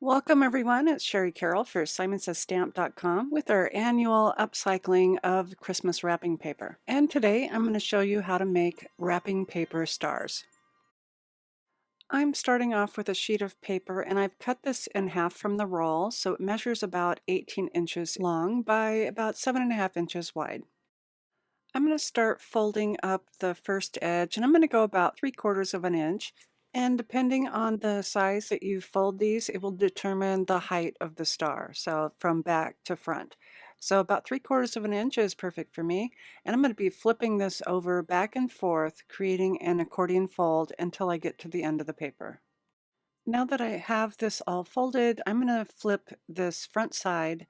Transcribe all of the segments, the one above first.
Welcome everyone, it's Shari Carroll for SimonsSaysStamp.com with our annual upcycling of Christmas wrapping paper. And today I'm going to show you how to make wrapping paper stars. I'm starting off with a sheet of paper and I've cut this in half from the roll so it measures about 18 inches long by about 7.5 inches wide. I'm going to start folding up the first edge and I'm going to go about 3/4 of an inch. And depending on the size that you fold these, it will determine the height of the star, so from back to front. So about 3/4 of an inch is perfect for me. And I'm going to be flipping this over back and forth, creating an accordion fold until I get to the end of the paper. Now that I have this all folded, I'm going to flip this front side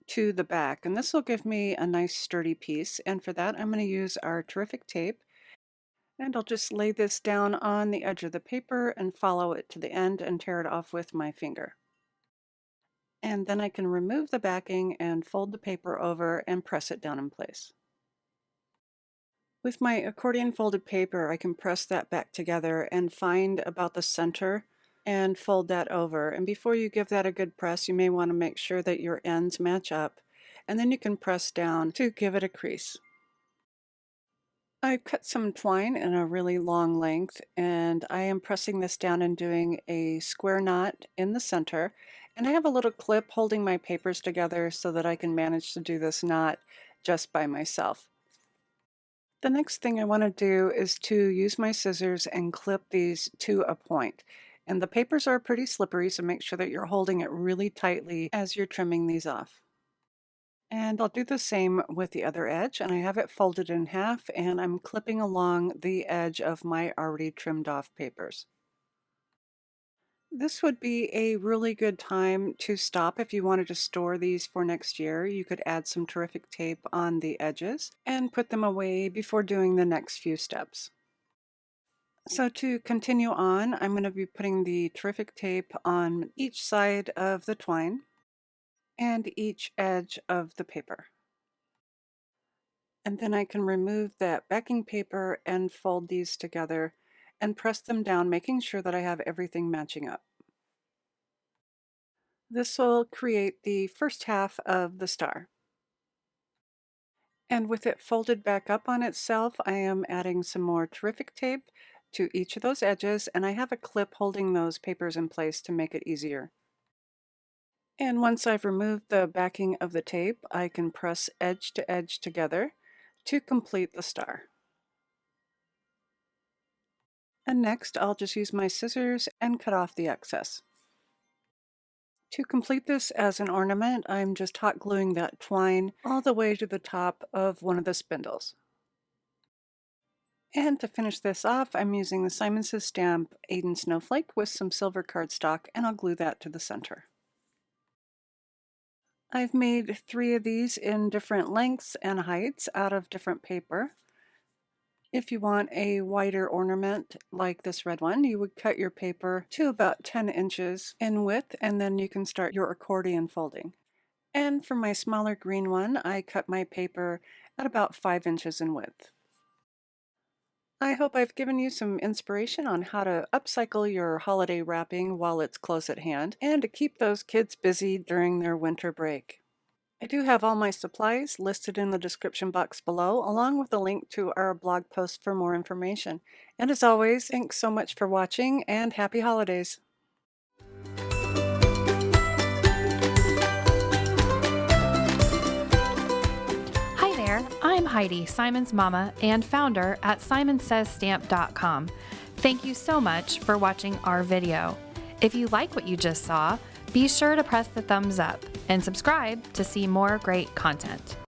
to the back, and this will give me a nice sturdy piece. And for that, I'm going to use our terrific tape. And I'll just lay this down on the edge of the paper and follow it to the end and tear it off with my finger. And then I can remove the backing and fold the paper over and press it down in place. With my accordion folded paper, I can press that back together and find about the center and fold that over. And before you give that a good press, you may want to make sure that your ends match up. And then you can press down to give it a crease. I've cut some twine in a really long length and I am pressing this down and doing a square knot in the center. And I have a little clip holding my papers together so that I can manage to do this knot just by myself. The next thing I want to do is to use my scissors and clip these to a point. And the papers are pretty slippery, so make sure that you're holding it really tightly as you're trimming these off. And I'll do the same with the other edge, and I have it folded in half and I'm clipping along the edge of my already trimmed off papers. This would be a really good time to stop if you wanted to store these for next year. You could add some terrific tape on the edges and put them away before doing the next few steps. So to continue on, I'm going to be putting the terrific tape on each side of the twine and each edge of the paper. And then I can remove that backing paper and fold these together and press them down, making sure that I have everything matching up. This will create the first half of the star. And with it folded back up on itself, I am adding some more terrific tape to each of those edges, and I have a clip holding those papers in place to make it easier. And once I've removed the backing of the tape, I can press edge to edge together to complete the star. And next, I'll just use my scissors and cut off the excess. To complete this as an ornament, I'm just hot gluing that twine all the way to the top of one of the spindles. And to finish this off, I'm using the Simon Says Stamp AIDAN Snowflake with some silver cardstock, and I'll glue that to the center. I've made 3 of these in different lengths and heights out of different paper. If you want a wider ornament like this red one, you would cut your paper to about 10 inches in width, and then you can start your accordion folding. And for my smaller green one, I cut my paper at about 5 inches in width. I hope I've given you some inspiration on how to upcycle your holiday wrapping while it's close at hand, and to keep those kids busy during their winter break. I do have all my supplies listed in the description box below, along with a link to our blog post for more information. And as always, thanks so much for watching and happy holidays! Hi there, I'm Heidi, Simon's mama and founder at SimonsSaysStamp.com. Thank you so much for watching our video. If you like what you just saw, be sure to press the thumbs up and subscribe to see more great content.